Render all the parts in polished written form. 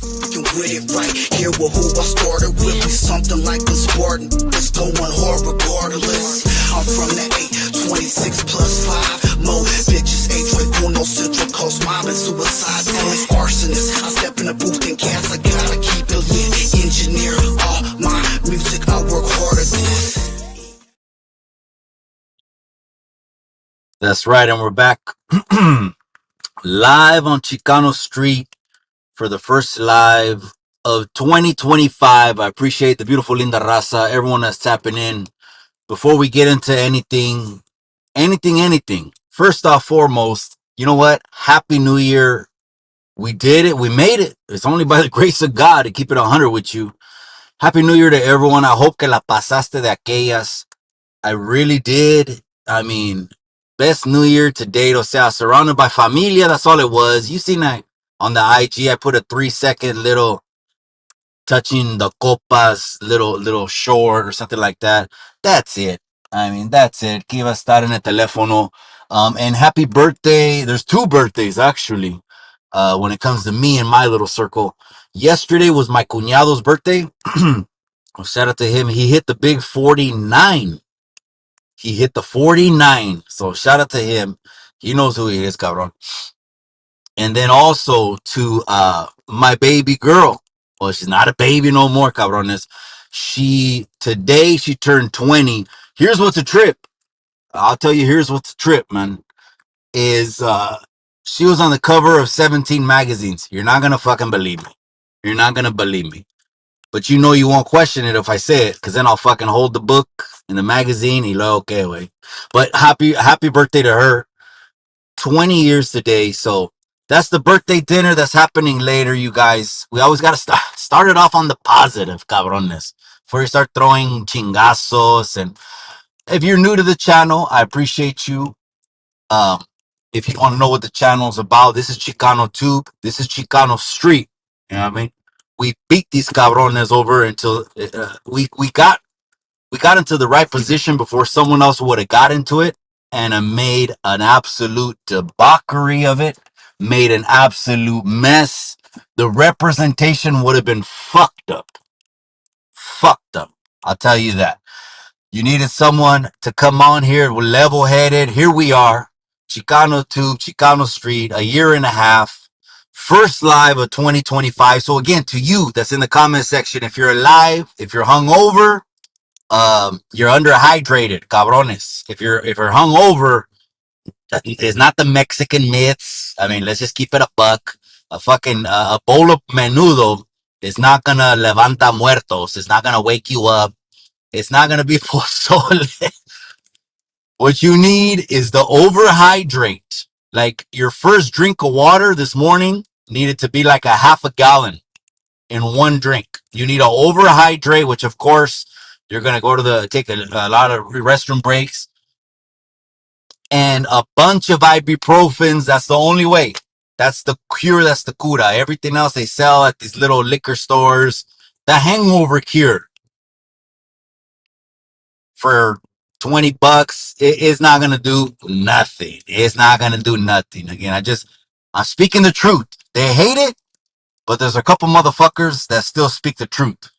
You with it right here with who I started with. We something like a Spartan. It's going hard regardless. I'm from the 826 plus 5. Mo bitches, 8 Central Coast mob and suicide. Boys, arsonists. I step in the booth and cast. I gotta keep it lit. Engineer all my music. I work hard at this. That's right, and we're back live on Chicano Street for the first live of 2025. I appreciate the beautiful Linda Raza, everyone that's tapping in. Before we get into anything, first off, foremost, you know what? Happy New Year. We did it. We made it. It's only by the grace of God to keep it 100 with you. Happy New Year to everyone. I hope que la pasaste de aquellas. I really did. I mean, best New Year to date. O sea, surrounded by familia. That's all it was. You seen that on the IG? I put a 3-second little touching the copas, little short or something like that. That's it. I mean, that's it. Que iba a estar en el teléfono. And happy birthday. There's 2 birthdays actually. When it comes to me and my little circle. Yesterday was my cuñado's birthday. Shout out to him. He hit the big 49. He hit the 49. So shout out to him. He knows who he is, cabrón. And then also to my baby girl. Well, she's not a baby no more, cabrones. Today she turned 20. Here's what's a trip. I'll tell you, here's what's a trip, man. Is she was on the cover of 17 magazines. You're not gonna fucking believe me. You're not gonna believe me. But you know you won't question it if I say it, because then I'll fucking hold the book in the magazine. Y luego, okay, way. But happy birthday to her. 20 years today. So that's the birthday dinner that's happening later, you guys. We always got to start it off on the positive, cabrones. Before you start throwing chingazos. And if you're new to the channel, I appreciate you. If you want to know what the channel is about, this is Chicano Tube. This is Chicano Street. You know what I mean? We beat these cabrones over until we got into the right position before someone else would have got into it, and made an absolute debauchery of it, made an absolute mess. The representation would have been fucked up. Fucked up. I'll tell you that. You needed someone to come on here level headed. Here we are. Chicano Tube, Chicano Street, a year and a half. First live of 2025. So again, to you that's in the comment section, if you're alive, if you're hungover, you're underhydrated, cabrones. If you're hungover, it's not the Mexican myths. I mean, let's just keep it a buck. A bowl of menudo is not gonna levanta muertos. It's not gonna wake you up. It's not gonna be pozole. What you need is the overhydrate. Like your first drink of water this morning needed to be like a half a gallon in one drink. You need to overhydrate, which of course you're gonna go to take a lot of restroom breaks and a bunch of ibuprofens. That's the only way. That's the cure. That's the cura. Everything else they sell at these little liquor stores, the hangover cure for $20, it is not gonna do nothing. It's not gonna do nothing. Again, I'm speaking the truth. They hate it, but there's a couple motherfuckers that still speak the truth.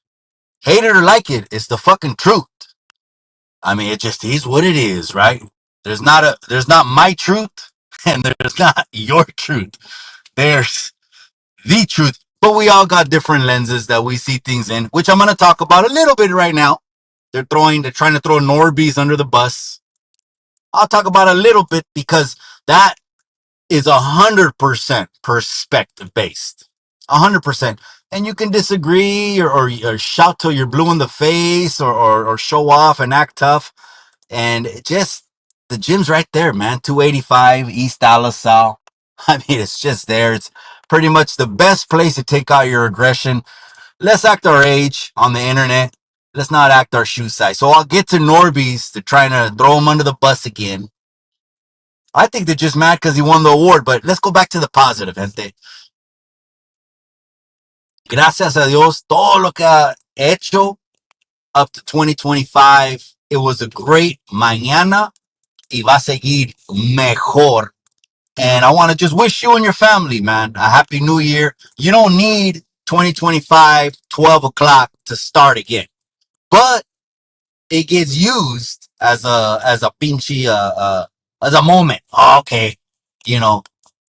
Hate it or like it, it's the fucking truth. I mean, it just is what it is, right? There's not my truth, and there's not your truth. There's the truth. But we all got different lenses that we see things in, which I'm gonna talk about a little bit right now. They're trying to throw Norbies under the bus. I'll talk about a little bit because that is 100% perspective based. 100%. And you can disagree or shout till you're blue in the face or show off and act tough. And just the gym's right there, man. 285 East Alisal. I mean, it's just there. It's pretty much the best place to take out your aggression. Let's act our age on the internet. Let's not act our shoe size. So I'll get to Norby's to trying to throw him under the bus again. I think they're just mad because he won the award, but let's go back to the positive, gente. Gracias a Dios, todo lo que ha hecho up to 2025. It was a great mañana y va a seguir mejor. And I want to just wish you and your family, man, a happy new year. You don't need 2025, 12 o'clock to start again. But it gets used as a pinchy as a moment. Oh, okay, you know,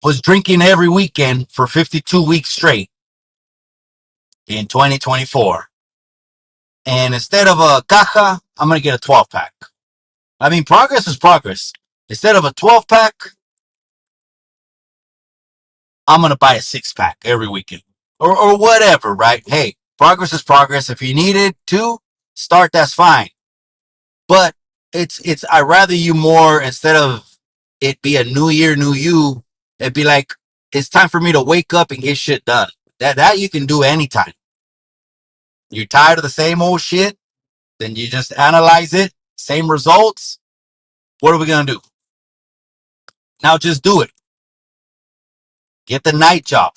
was drinking every weekend for 52 weeks straight in 2024, and instead of a caja, I'm gonna get a 12 pack. I mean, progress is progress. Instead of a 12 pack, I'm gonna buy a 6 pack every weekend or whatever. Right? Hey, progress is progress. If you needed to start, that's fine. But it's I rather you more instead of it be a new year, new you. It'd be like it's time for me to wake up and get shit done. That you can do anytime. You're tired of the same old shit, then you just analyze it. Same results. What are we gonna do? Now just do it. Get the night job.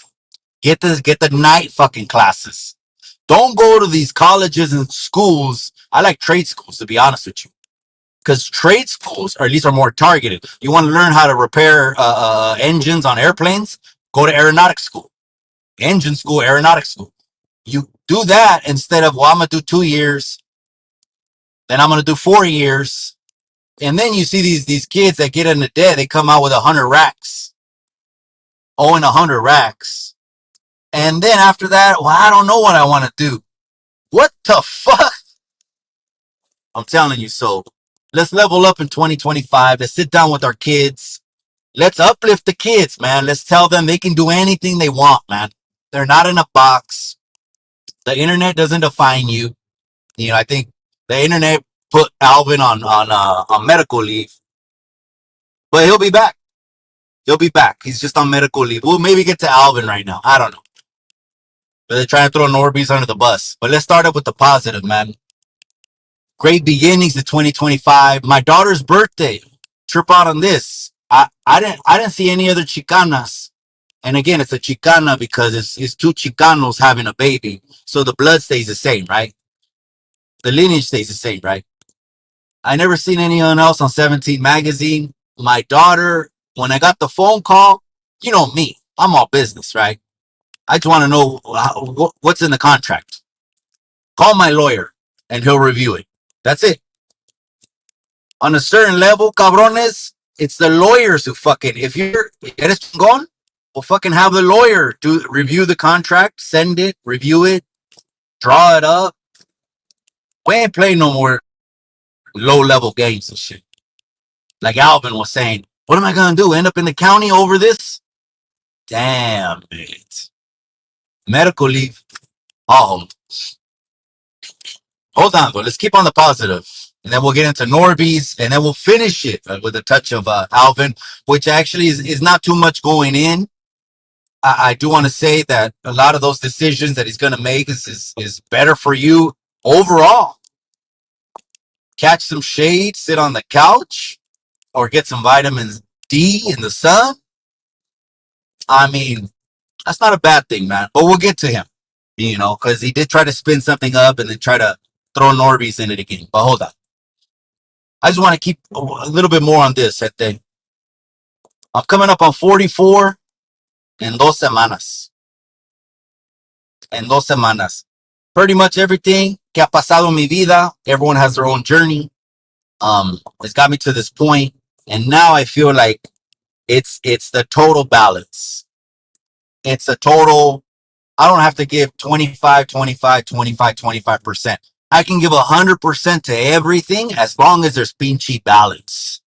Get the night fucking classes. Don't go to these colleges and schools. I like trade schools to be honest with you. Because trade schools, or at least are more targeted. You want to learn how to repair engines on airplanes? Go to aeronautics school, engine school, aeronautics school. You do that instead of, well, I'm gonna do 2 years, then I'm gonna do 4 years, and then you see these kids that get into debt. They come out with 100 racks, owing 100 racks, and then after that, well, I don't know what I want to do. What the fuck? I'm telling you. So let's level up in 2025. Let's sit down with our kids. Let's uplift the kids, man. Let's tell them they can do anything they want, man. They're not in a box. The internet doesn't define you. I think the internet put Alvin on medical leave, but he'll be back. He'll be back. He's just on medical leave. We'll maybe get to Alvin right now. I don't know. But they're trying to throw Norby's under the bus. But let's start up with the positive, man. Great beginnings to 2025. My daughter's birthday. Trip out on this. I didn't see any other Chicanas. And again, it's a Chicana because it's two Chicanos having a baby. So the blood stays the same, right? The lineage stays the same, right? I never seen anyone else on 17 magazine. My daughter, when I got the phone call, you know me, I'm all business, right? I just want to know what's in the contract. Call my lawyer and he'll review it. That's it. On a certain level, cabrones, it's the lawyers who fucking, if you're eres chingón, well, fucking have the lawyer to review the contract, send it, review it, draw it up. We ain't playing no more low level games and shit. Like Alvin was saying, what am I gonna do? End up in the county over this? Damn it. Medical leave. Oh, hold on, but let's keep on the positive. And then we'll get into Norby's, and then we'll finish it with a touch of Alvin, which actually is not too much going in. I do want to say that a lot of those decisions that he's going to make is better for you overall. Catch some shade, sit on the couch, or get some vitamin D in the sun. I mean, that's not a bad thing, man. But we'll get to him, because he did try to spin something up and then try to throw Norby's in it again. But hold on. I just want to keep a little bit more on this. I'm coming up on 44 en 2 semanas. En 2 semanas. Pretty much everything que ha pasado en mi vida, everyone has their own journey. It's got me to this point, and now I feel like it's the total balance. It's a total. I don't have to give 25, 25, 25, 25%. I can give 100% to everything as long as there's pinchy balance.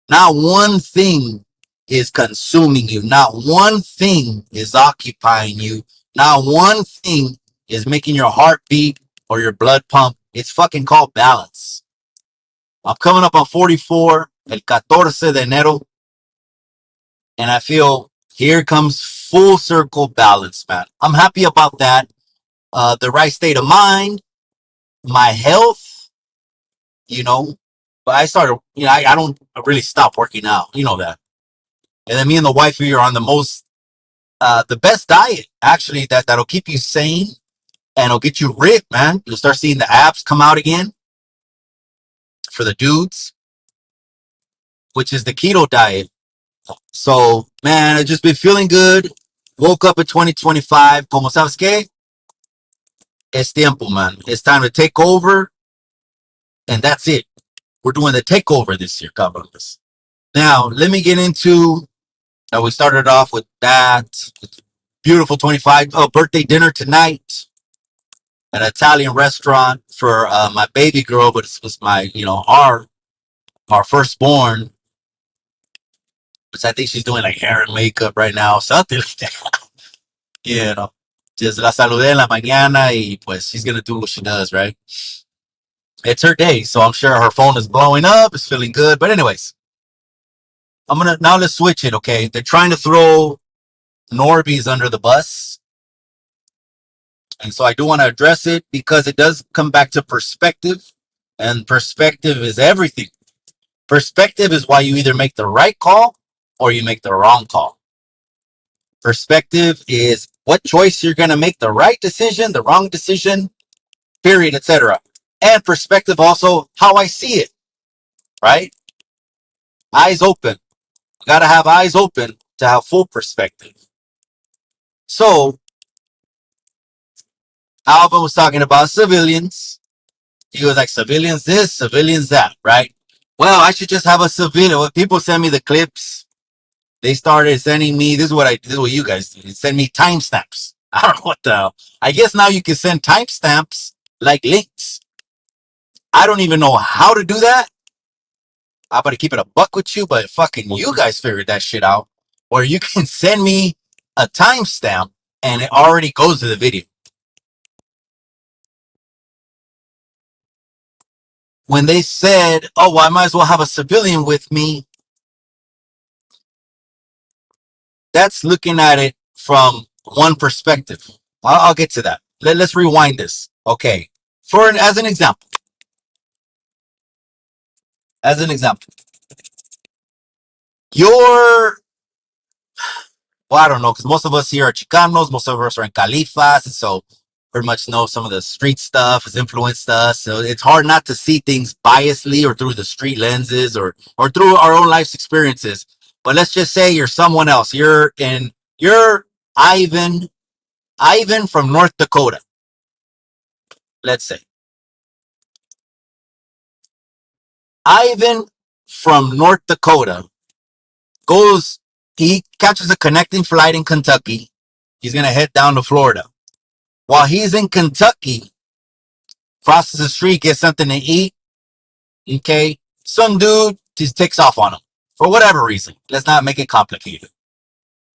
Not one thing is consuming you. Not one thing is occupying you. Not one thing is making your heart beat or your blood pump. It's fucking called balance. I'm coming up on 44, el 14 de enero, and I feel here comes full circle balance, man. I'm happy about that. The right state of mind, my health, but I started, I don't really stop working out, that. And then me and the wife, we are on the best diet, actually, that'll keep you sane and it'll get you ripped, man. You'll start seeing the abs come out again for the dudes, which is the keto diet. So, man, I've just been feeling good. Woke up in 2025. Como sabes que? Es tiempo, man. It's time to take over, and that's it. We're doing the takeover this year, cabrones. Now, let me get into. We started off with that beautiful 25 birthday dinner tonight at an Italian restaurant for my baby girl, but it was my, our firstborn, which I think she's doing like hair and makeup right now, something like that. You know, just la saludé en la mañana y pues she's gonna do what she does, right? It's her day, so I'm sure her phone is blowing up, it's feeling good. But anyways, let's switch it, okay? They're trying to throw Norbies under the bus. And so I do want to address it because it does come back to perspective, and perspective is everything. Perspective is why you either make the right call or you make the wrong call. Perspective is what choice you're going to make, the right decision, the wrong decision, period, etc. And perspective also how I see it, right? Eyes open. You got to have eyes open to have full perspective. So, Alvin was talking about civilians. He was like, civilians this, civilians that, right? Well, I should just have a civilian. When people send me the clips, they started sending me, this is what you guys do. They send me timestamps. I don't know what the hell. I guess now you can send timestamps like links. I don't even know how to do that. I'm about to keep it a buck with you, but fucking you guys figured that shit out. Or you can send me a timestamp and it already goes to the video. When they said, oh, well, I might as well have a civilian with me, that's looking at it from one perspective. I'll get to that. Let's rewind this. Okay. As an example, you're, well, I don't know, because most of us here are Chicanos, most of us are in Califas, and so pretty much know some of the street stuff has influenced us. So it's hard not to see things biasly or through the street lenses or through our own life's experiences. But let's just say you're someone else. You're Ivan from North Dakota. Let's say Ivan from North Dakota he catches a connecting flight in Kentucky. He's going to head down to Florida. While he's in Kentucky, crosses the street, gets something to eat. Okay. Some dude just takes off on him for whatever reason. Let's not make it complicated.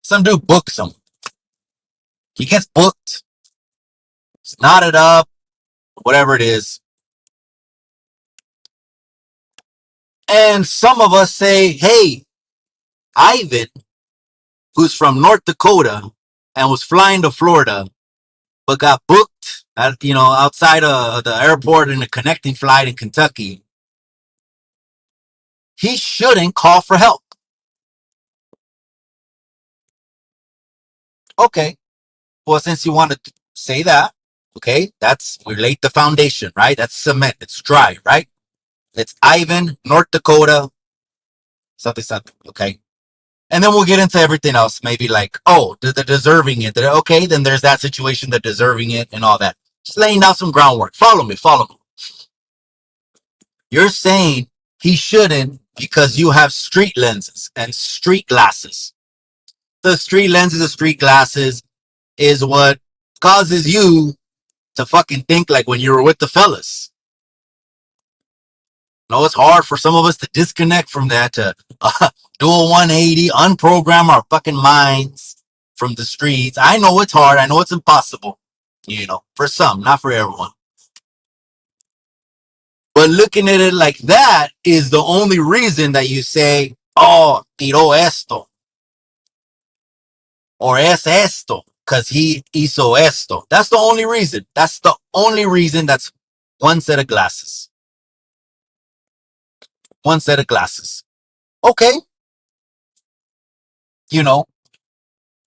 Some dude books him. He gets booked. He's knotted up, whatever it is. And some of us say, hey, Ivan, who's from North Dakota and was flying to Florida, but got booked at, outside of the airport in a connecting flight in Kentucky, he shouldn't call for help. Okay. Well, since you want to say that, okay, we laid the foundation, right? That's cement. It's dry, right? It's Ivan, North Dakota, something, something. Okay. And then we'll get into everything else. Maybe like, oh, the deserving it. Okay, then there's that situation, the deserving it and all that. Just laying down some groundwork. Follow me. You're saying he shouldn't because you have street lenses and street glasses. The street lenses and street glasses is what causes you to fucking think like when you were with the fellas. No, it's hard for some of us to disconnect from that, to do a 180, unprogram our fucking minds from the streets. I know it's hard. I know it's impossible, for some, not for everyone. But looking at it like that is the only reason that you say, oh, tiró esto. Or es esto. Because he hizo esto. That's the only reason. That's the only reason. That's one set of glasses. One set of glasses. Okay.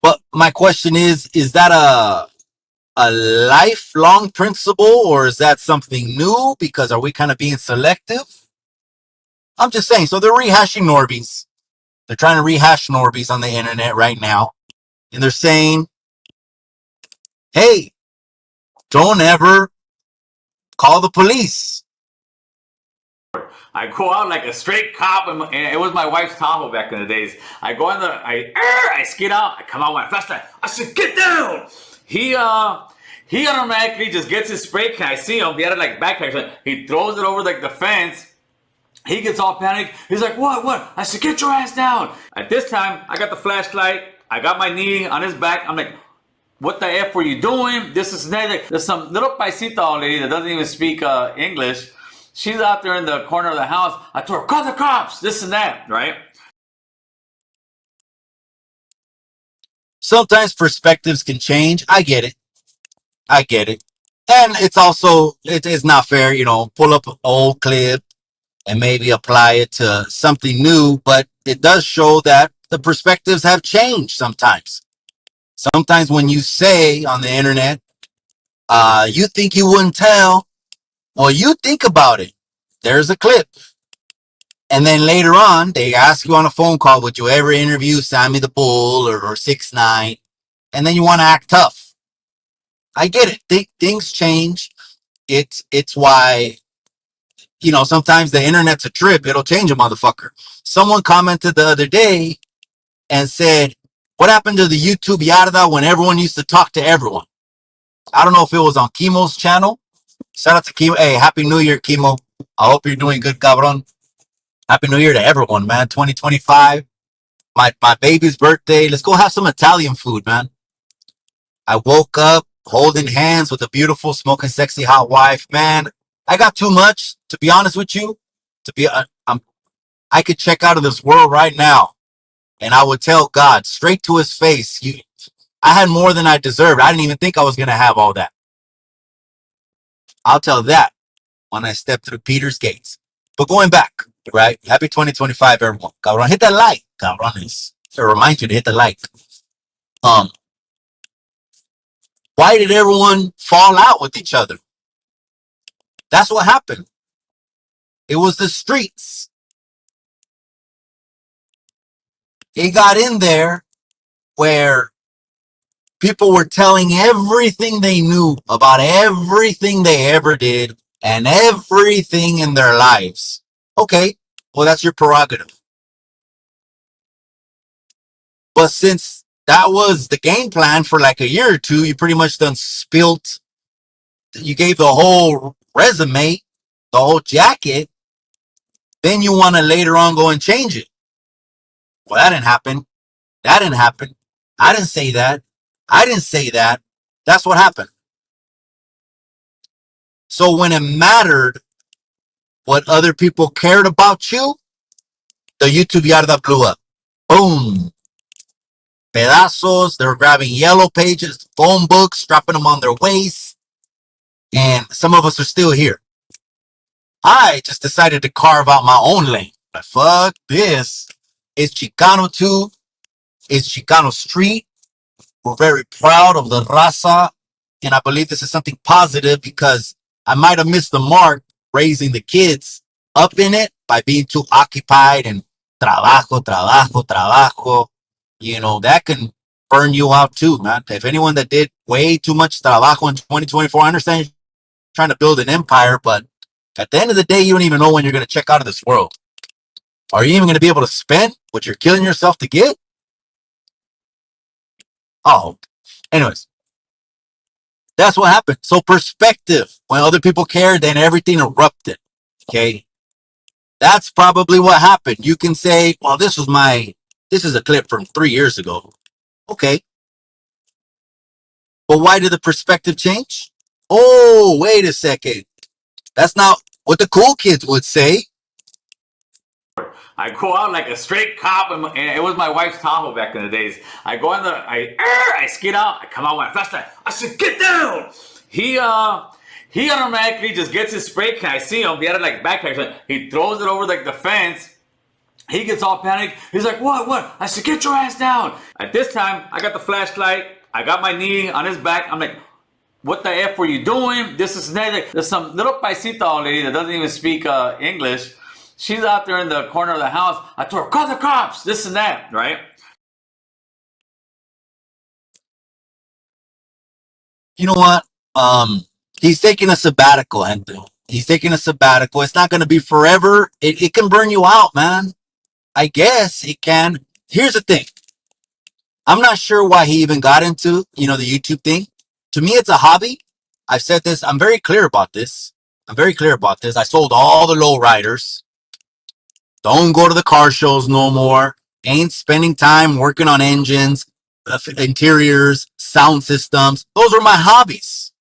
But my question is that a lifelong principle or is that something new? Because are we kind of being selective? I'm just saying. So they're rehashing Norbies. They're trying to rehash Norbies on the internet right now. and they're saying, hey, don't ever call the police. I go out like a straight cop, and it was my wife's Tahoe back in the days. I go in there, I skid out, I come out with my flashlight. I said, "Get down!" He automatically just gets his spray can. I see him. He had it like backpack. So he throws it over like the fence. He gets all panicked. He's like, "What? What?" I said, "Get your ass down!" At this time, I got the flashlight. I got my knee on his back. I'm like, what the F were you doing? This is that. There's some little paisita lady that doesn't even speak English. She's out there in the corner of the house. I told her, call the cops, this and that, right? Sometimes perspectives can change. I get it. I get it. And it's also, it is not fair, pull up an old clip and maybe apply it to something new, but it does show that the perspectives have changed sometimes. Sometimes when you say on the internet, you think you wouldn't tell, well, you think about it. There's a clip. And then later on, they ask you on a phone call, would you ever interview Sammy the Bull or 6ix9ine? And then you want to act tough. I get it. Things change. It's why, sometimes the internet's a trip. It'll change a motherfucker. Someone commented the other day and said, what happened to the YouTube Yarda when everyone used to talk to everyone? I don't know if it was on Chemo's channel. Shout out to Chemo. Hey, Happy New Year, Chemo. I hope you're doing good, cabron. Happy New Year to everyone, man. 2025. My baby's birthday. Let's go have some Italian food, man. I woke up holding hands with a beautiful, smoking, sexy, hot wife. Man, I got too much, to be honest with you. I could check out of this world right now, and I would tell God straight to his face, I had more than I deserved. I didn't even think I was going to have all that. I'll tell that when I step through Peter's gates. But going back, right? Happy 2025, everyone. Cabron, hit that like. Cabrones. To remind you to hit the like. Why did everyone fall out with each other? That's what happened. It was the streets. It got in there where people were telling everything they knew about everything they ever did and everything in their lives. Okay, well, that's your prerogative. But since that was the game plan for like a year or two, you pretty much done spilt. You gave the whole resume, the whole jacket. Then you want to later on go and change it. Well, that didn't happen. That didn't happen. I didn't say that. I didn't say that. That's what happened. So when it mattered what other people cared about you, the YouTube Yarda blew up. Boom. Pedazos. They were grabbing yellow pages, phone books, strapping them on their waist. And some of us are still here. I just decided to carve out my own lane. But fuck this. It's Chicano 2. It's Chicano Street. We're very proud of the raza. And I believe this is something positive because I might have missed the mark raising the kids up in it by being too occupied and trabajo, trabajo, trabajo. That can burn you out too, man. If anyone that did way too much trabajo in 2024, I understand you're trying to build an empire, but at the end of the day, you don't even know when you're going to check out of this world. Are you even going to be able to spend what you're killing yourself to get? Oh, anyways, that's what happened. So perspective, when other people cared, then everything erupted. Okay. That's probably what happened. You can say, well, this is a clip from 3 years ago. Okay. But why did the perspective change? Oh, wait a second. That's not what the cool kids would say. I go out like a straight cop, and it was my wife's Tahoe back in the days. I go in there, I skid out, I come out with my flashlight. I said, "Get down!" He automatically just gets his spray can. I see him. He had it like backpack. So he throws it over like the fence. He gets all panicked. He's like, "What? What?" I said, "Get your ass down!" At this time, I got the flashlight. I got my knee on his back. I'm like, what the F were you doing? This is that. There's some little paisita lady that doesn't even speak English. She's out there in the corner of the house. I told her, call the cops, this and that, right? You know what? He's taking a sabbatical, and he's taking a sabbatical. It's not going to be forever. It can burn you out, man. I guess it can. Here's the thing. I'm not sure why he even got into, the YouTube thing. To me, it's a hobby. I've said this. I'm very clear about this. I sold all the low riders. Don't go to the car shows no more. Ain't spending time working on engines, interiors, sound systems. Those are my hobbies.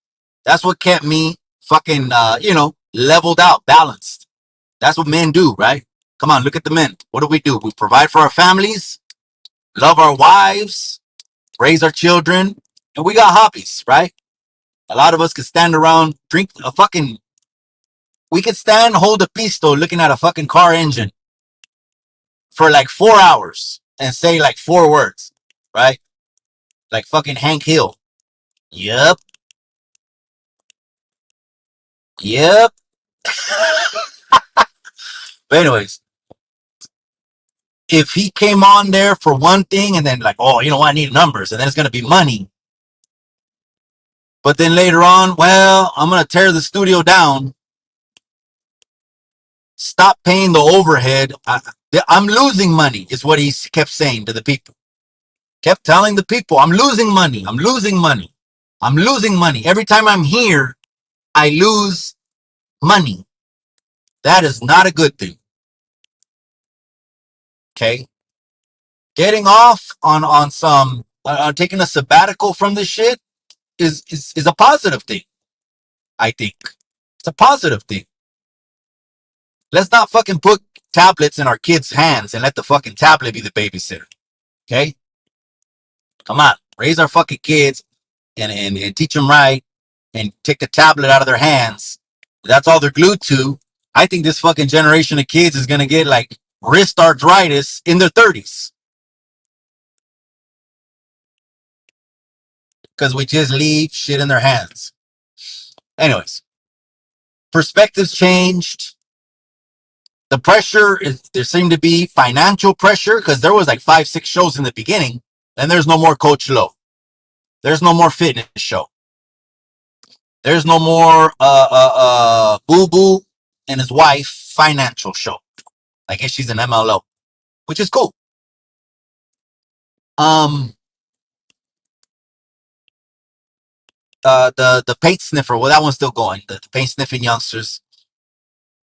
That's what kept me fucking, leveled out, balanced. That's what men do, right? Come on, look at the men. What do? We provide for our families, love our wives, raise our children, and we got hobbies, right? A lot of us could stand around, drink a fucking, we could stand, hold a pistol looking at a fucking car engine for like 4 hours and say like four words, right? Like fucking Hank Hill. Yep. Yep. But anyways, if he came on there for one thing and then like, oh, you know what, I need numbers, and then it's gonna be money. But then later on, well, I'm gonna tear the studio down. Stop paying the overhead. I'm losing money, is what he kept saying to the people. Kept telling the people, I'm losing money. I'm losing money. I'm losing money. Every time I'm here, I lose money. That is not a good thing. Okay. Getting off on some taking a sabbatical from this shit is a positive thing. I think it's a positive thing. Let's not fucking put tablets in our kids' hands and let the fucking tablet be the babysitter. Okay? Come on. Raise our fucking kids and teach them right and take the tablet out of their hands. That's all they're glued to. I think this fucking generation of kids is going to get like wrist arthritis in their 30s because we just leave shit in their hands. Anyways, perspectives changed. The pressure is, there seemed to be financial pressure because there was like 5, 6 shows in the beginning, and there's no more Coach Low. There's no more fitness show. There's no more Boo Boo and his wife financial show. I guess she's an MLO, which is cool. The paint sniffer. Well, that one's still going. The paint sniffing youngsters.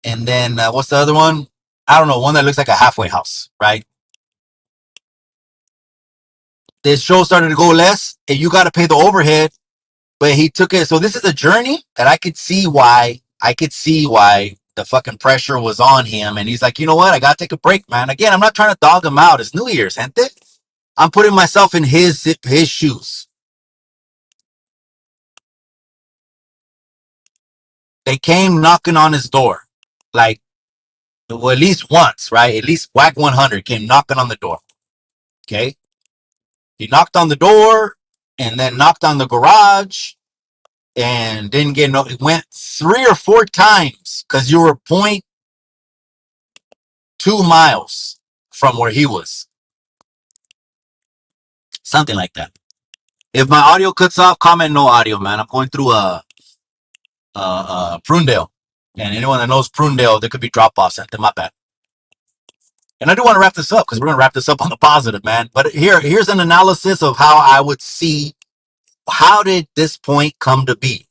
And then what's the other one? I don't know. One that looks like a halfway house, right? This show started to go less, and you got to pay the overhead. But he took it. So this is a journey that I could see why. The fucking pressure was on him, and he's like, you know what? I gotta take a break, man. Again, I'm not trying to dog him out. It's New Year's, ain't it? I'm putting myself in his shoes. They came knocking on his door, like, well, at least once, right? At least Whack 100 came knocking on the door. Okay, he knocked on the door, and then knocked on the garage, and didn't get no. It went 3 or 4 times because you were 0.2 miles from where he was, something like that. If my audio cuts off, comment no audio, man. I'm going through Prunedale, and anyone that knows Prunedale, there could be drop offs at them. My bad. And I do want to wrap this up because we're going to wrap this up on the positive, man. But here's an analysis of how I would see how did this point come to be.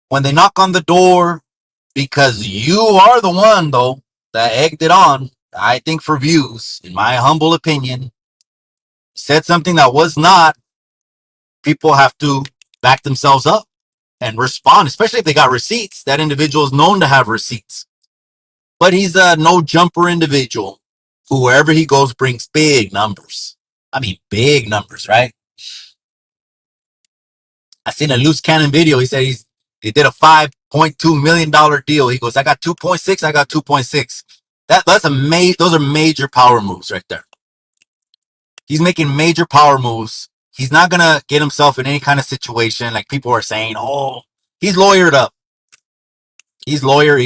When they knock on the door, because you are the one, though, that egged it on, I think for views, in my humble opinion, said something that was not, people have to back themselves up and respond, especially if they got receipts. That individual is known to have receipts. But he's a no jumper individual who, wherever he goes, brings big numbers. I mean, big numbers, right? I seen a loose cannon video. He said he did a $5.2 million deal. He goes, I got 2.6, I got 2.6. Those are major power moves right there. He's making major power moves. He's not gonna get himself in any kind of situation like people are saying, oh, he's lawyered up. He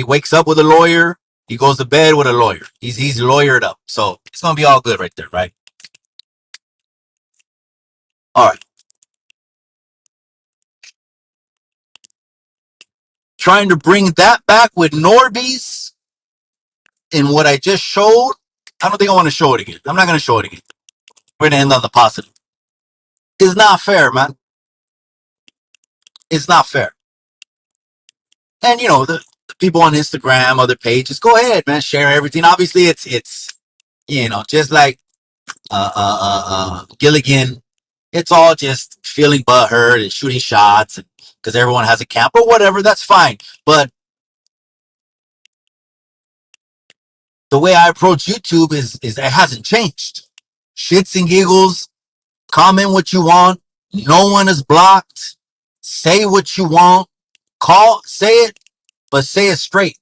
wakes up with a lawyer. He goes to bed with a lawyer. He's lawyered up. So it's gonna be all good right there, right? All right. trying to bring that back with Norby's in what I just showed. I don't think I want to show it again. I'm not going to show it again. We're going to end on the positive. It's not fair, man. It's not fair. And you know, the people on Instagram, other pages, go ahead, man, share everything. Obviously, it's you know, just like Gilligan, it's all just feeling butthurt and shooting shots because everyone has a camp or whatever. That's fine. But the way I approach YouTube is it hasn't changed. Shits and giggles. Comment what you want. No one is blocked. Say what you want. Say it, but say it straight.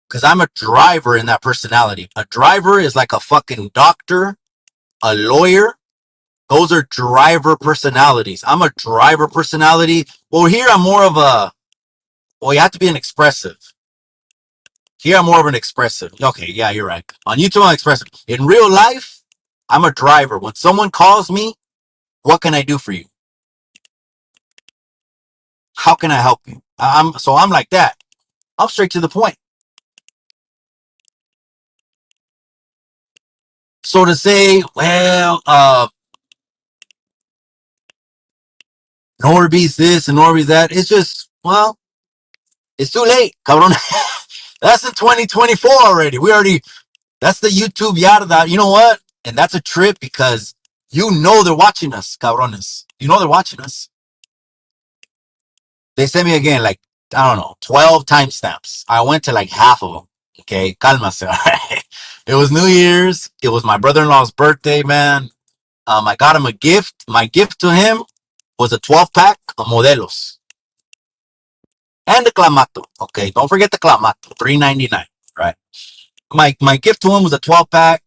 Because I'm a driver in that personality. A driver is like a fucking doctor, a lawyer. Those are driver personalities. I'm a driver personality. Well, here I'm more of a, well, you have to be an expressive. Here I'm more of an expressive. Okay, yeah, you're right. On YouTube, I'm expressive. In real life, I'm a driver. When someone calls me, what can I do for you? How can I help you? I'm like that. I'm straight to the point. So to say, well, Norby's this and Norby's that, it's just, well, it's too late, cabrón. That's in 2024 already. That's the YouTube yada that. You know what? And that's a trip because you know they're watching us, cabrones. You know they're watching us. They sent me again, like, I don't know, 12 timestamps. I went to like half of them. Okay, cálmase. All right. It was New Year's. It was my brother-in-law's birthday, man. I got him a gift. My gift to him was a 12-pack of Modelos and the Clamato. Okay, don't forget the Clamato, $3.99. Right. My gift to him was a 12-pack.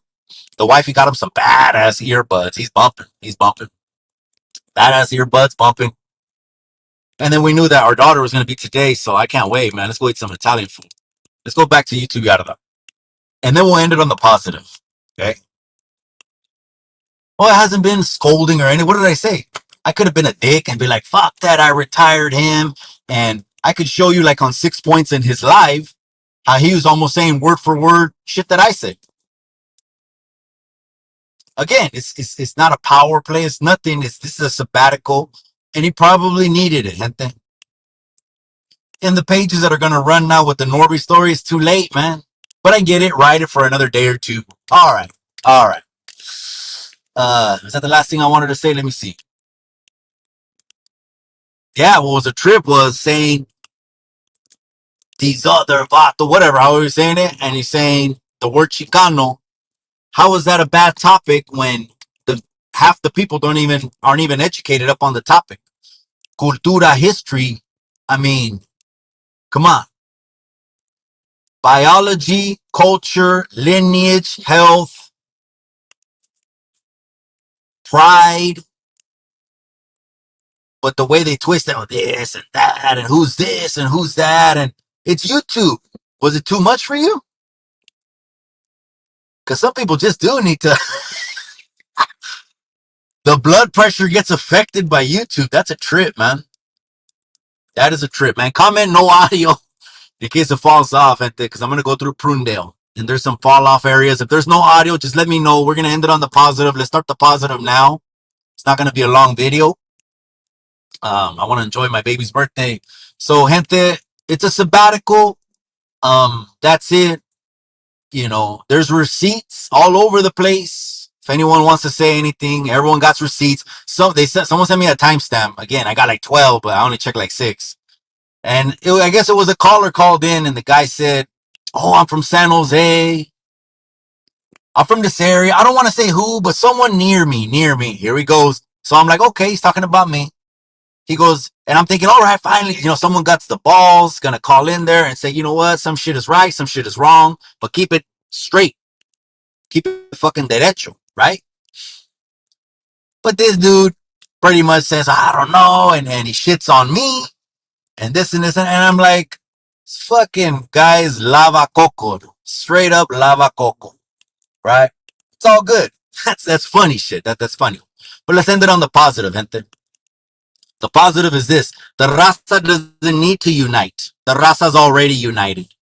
The wifey got him some badass earbuds. He's bumping. He's bumping. Badass earbuds bumping. And then we knew that our daughter was going to be today, so I can't wait, man. Let's go eat some Italian food. Let's go back to YouTube yada. And then we'll end it on the positive. Okay. Well, it hasn't been scolding or anything. What did I say? I could have been a dick and be like, fuck that, I retired him. And I could show you like on 6 points in his live how he was almost saying word for word shit that I said. Again, it's not a power play. It's nothing. This is a sabbatical. And he probably needed it, gente. In the pages that are going to run now with the Norby story, it's too late, man. But I get it. Write it for another day or two. All right. All right. Is that the last thing I wanted to say? Let me see. Yeah, what was a trip was saying these other vato, whatever, how are you saying it? And he's saying the word Chicano. How is that a bad topic when the half the people aren't even educated up on the topic? Cultura, history. I mean, come on. Biology, culture, lineage, health, pride. But the way they twist it, this and that, and who's this and who's that, and it's YouTube. Was it too much for you? Because some people just do need to. The blood pressure gets affected by YouTube. That's a trip, man. That is a trip, man. Comment no audio in case it falls off, because I'm going to go through Prunedale. And there's some fall off areas. If there's no audio, just let me know. We're going to end it on the positive. Let's start the positive now. It's not going to be a long video. I want to enjoy my baby's birthday. So, gente, it's a sabbatical. That's it. You know, there's receipts all over the place. If anyone wants to say anything, everyone got receipts. So someone sent me a timestamp. Again, I got like 12, but I only checked like 6. And I guess it was a caller called in, and the guy said, "Oh, I'm from San Jose. I'm from this area. I don't want to say who, but someone near me. Here he goes." So I'm like, okay, he's talking about me. He goes, and I'm thinking, all right, finally, someone got the balls, gonna call in there and say, you know what, some shit is right, some shit is wrong, but keep it straight. Keep it fucking derecho, right? But this dude pretty much says, I don't know, and he shits on me, and this and this, and I'm like, fucking guys, lava coco, straight up lava coco, right? It's all good. That's funny shit. That's funny. But let's end it on the positive, gente. The positive is this: the raza doesn't need to unite. The raza's already united.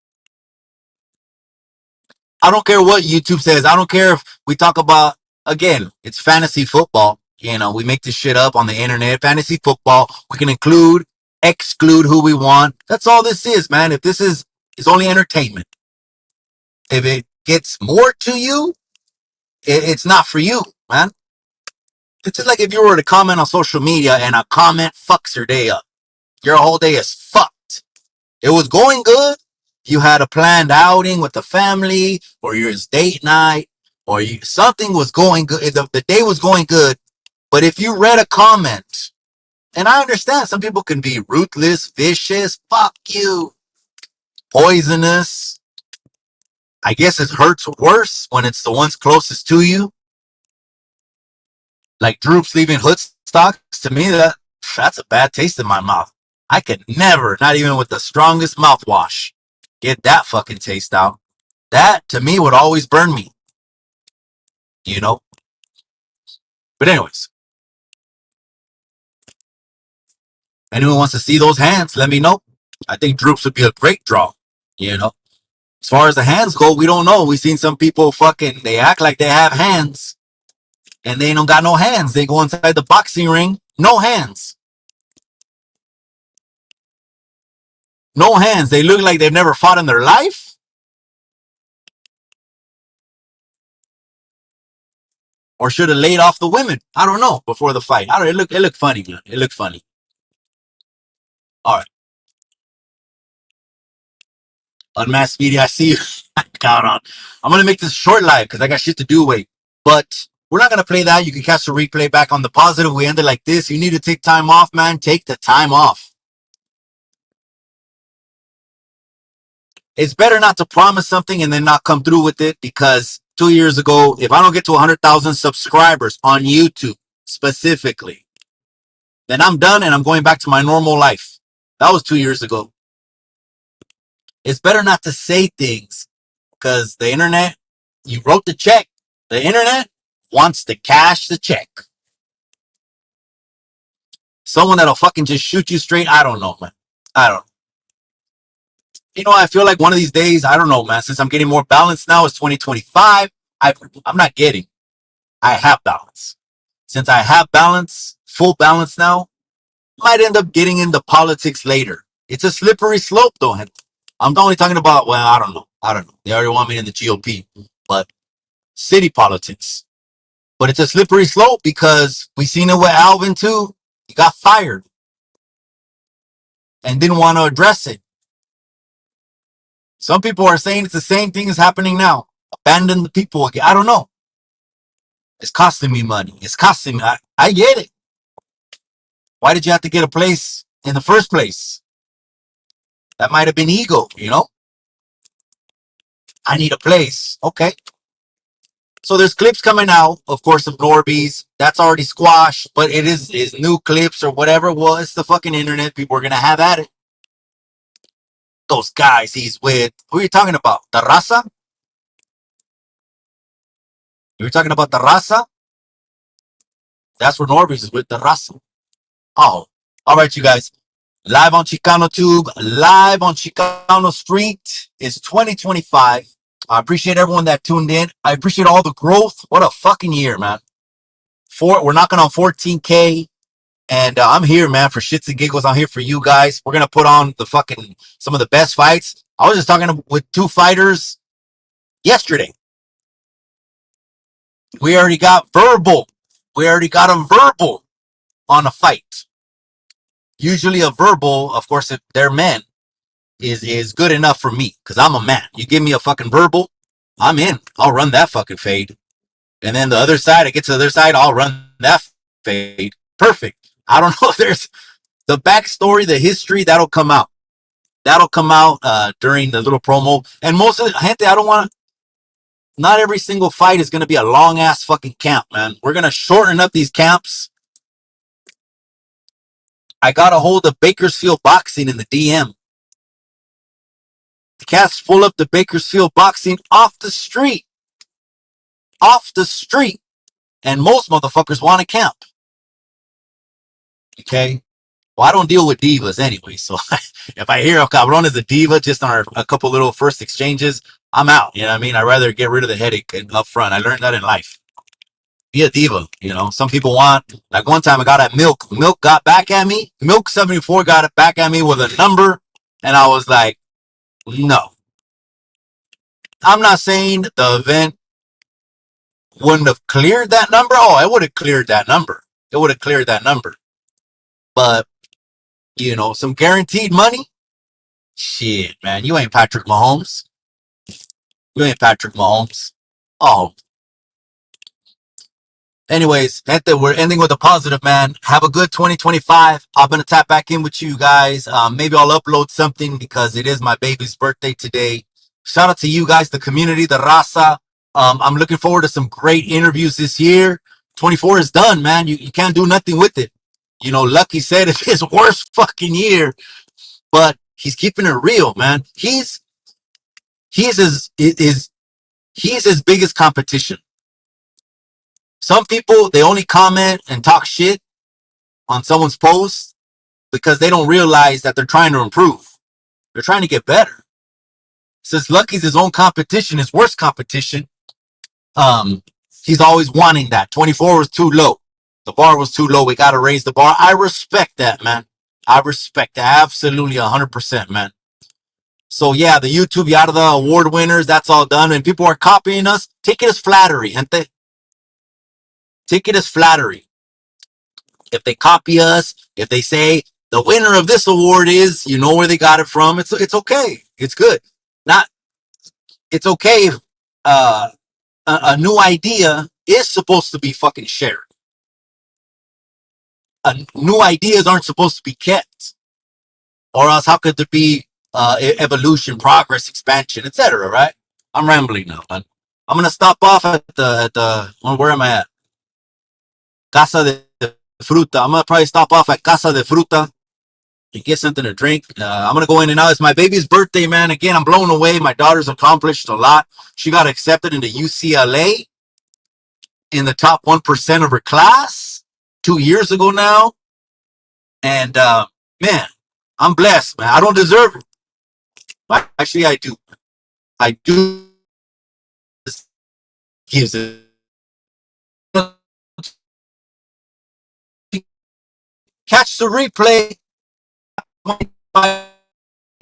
I don't care what YouTube says. I don't care if we talk about, again, it's fantasy football. You know, we make this shit up on the internet. Fantasy football. We can include, exclude who we want. That's all this is, man. If this is, it's only entertainment. If it gets more to you, it's not for you, man. It's just like if you were to comment on social media and a comment fucks your day up. Your whole day is fucked. It was going good. You had a planned outing with the family, or your date night, or something was going good. The day was going good. But if you read a comment, and I understand some people can be ruthless, vicious, fuck you, poisonous. I guess it hurts worse when it's the ones closest to you. Like Droops leaving Hoodstocks, to me, that's a bad taste in my mouth. I could never, not even with the strongest mouthwash, get that fucking taste out. That, to me, would always burn me. You know? But anyways, anyone wants to see those hands, let me know. I think Droops would be a great draw. You know? As far as the hands go, we don't know. We've seen some people fucking, they act like they have hands, and they don't got no hands. They go inside the boxing ring, no hands. No hands. They look like they've never fought in their life. Or should have laid off the women. I don't know, before the fight. I don't know. It looked funny, man. It looked funny. All right. Unmasked Media, I see you. Count on. I'm going to make this short live because I got shit to do, wait. But we're not going to play that. You can catch the replay back on the positive. We ended like this. You need to take time off, man. Take the time off. It's better not to promise something and then not come through with it, because 2 years ago, if I don't get to 100,000 subscribers on YouTube specifically, then I'm done and I'm going back to my normal life. That was 2 years ago. It's better not to say things, because the internet, you wrote the check. The internet wants to cash the check. Someone that'll fucking just shoot you straight, I don't know, man. I don't know. You know, I feel like one of these days, I don't know, man, since I'm getting more balance now, it's 2025. I'm not getting. I have balance. Since I have balance, full balance now, might end up getting into politics later. It's a slippery slope, though. I'm only talking about, well, I don't know. They already want me in the GOP, but city politics. But it's a slippery slope because we seen it with Alvin, too. He got fired and didn't want to address it. Some people are saying it's the same thing as happening now. Abandon the people again. I don't know. It's costing me money. It's costing me. I get it. Why did you have to get a place in the first place? That might have been ego, you know? I need a place. Okay. So there's clips coming out, of course, of Norby's. That's already squashed, but it is new clips or whatever. Well, it's the fucking internet. People are going to have at it. Those guys he's with. Who are you talking about? The Raza? You were talking about the Raza? That's where Norby's is with, the Raza. Oh, all right, you guys. Live on Chicano Tube, live on Chicano Street. It's 2025. I appreciate everyone that tuned in. I appreciate all the growth. What a fucking year, man. We're knocking on 14K. And I'm here, man, for shits and giggles. I'm here for you guys. We're going to put on some of the best fights. I was just talking with two fighters yesterday. We already got verbal. We already got a verbal on a fight. Usually a verbal, of course, if they're men, is good enough for me, because I'm a man. You give me a fucking verbal, I'm in. I'll run that fucking fade. And then the other side, I get to the other side, I'll run that fade. Perfect. I don't know if there's the backstory, the history, that'll come out. That'll come out during the little promo. And most of the gente, not every single fight is going to be a long ass fucking camp, man. We're going to shorten up these camps. I got a hold of Bakersfield Boxing in the DM. The cats pull up the Bakersfield Boxing off the street. Off the street. And most motherfuckers want to camp. Okay? Well, I don't deal with divas anyway, so if I hear a cabron is a diva just on a couple little first exchanges, I'm out. You know what I mean? I'd rather get rid of the headache up front. I learned that in life. Be a diva. You know, some people want, like one time I got at Milk. Milk got back at me. Milk 74 got it back at me with a number. And I was like, no. I'm not saying the event wouldn't have cleared that number. Oh, it would have cleared that number. It would have cleared that number. But, you know, some guaranteed money. Shit, man. You ain't Patrick Mahomes. You ain't Patrick Mahomes. Oh, anyways, we're ending with a positive, man. Have a good 2025. I'm going to tap back in with you guys. Maybe I'll upload something because it is my baby's birthday today. Shout out to you guys, the community, the raza. I'm looking forward to some great interviews this year. 24 is done, man. You can't do nothing with it. You know, Lucky said it's his worst fucking year, but he's keeping it real, man. He's his biggest competition. Some people, they only comment and talk shit on someone's post because they don't realize that they're trying to improve. They're trying to get better. Since Lucky's his own competition, his worst competition, he's always wanting that. 24 was too low. The bar was too low. We got to raise the bar. I respect that, man. I respect that. Absolutely 100%, man. So yeah, the YouTube Yada the award winners, that's all done. And people are copying us. Take it as flattery, gente. Take it as flattery. If they copy us, if they say the winner of this award is, you know where they got it from. It's okay. It's good. Not it's okay if a new idea is supposed to be fucking shared. New ideas aren't supposed to be kept, or else how could there be evolution, progress, expansion, etc. Right? I'm rambling now, man. I'm gonna stop off at the where am I at? Casa de Fruta. I'm gonna probably stop off at Casa de Fruta and get something to drink. I'm gonna go in and out. It's my baby's birthday, man. Again, I'm blown away. My daughter's accomplished a lot. She got accepted into UCLA in the top 1% of her class 2 years ago now. And man, I'm blessed, man. I don't deserve it. Actually, I do. I do. Gives it. Catch the replay. A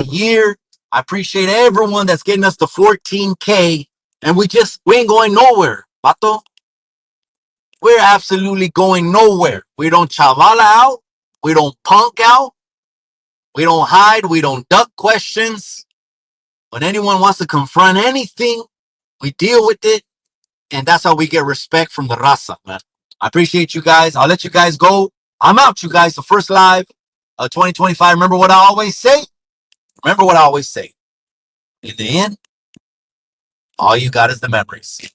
year. I appreciate everyone that's getting us to 14K, and we ain't going nowhere, Pato. We're absolutely going nowhere. We don't chavala out. We don't punk out. We don't hide. We don't duck questions. When anyone wants to confront anything, we deal with it, and that's how we get respect from the raza, man. I appreciate you guys. I'll let you guys go. I'm out, you guys. The first live of 2025. Remember what I always say? Remember what I always say. In the end, all you got is the memories.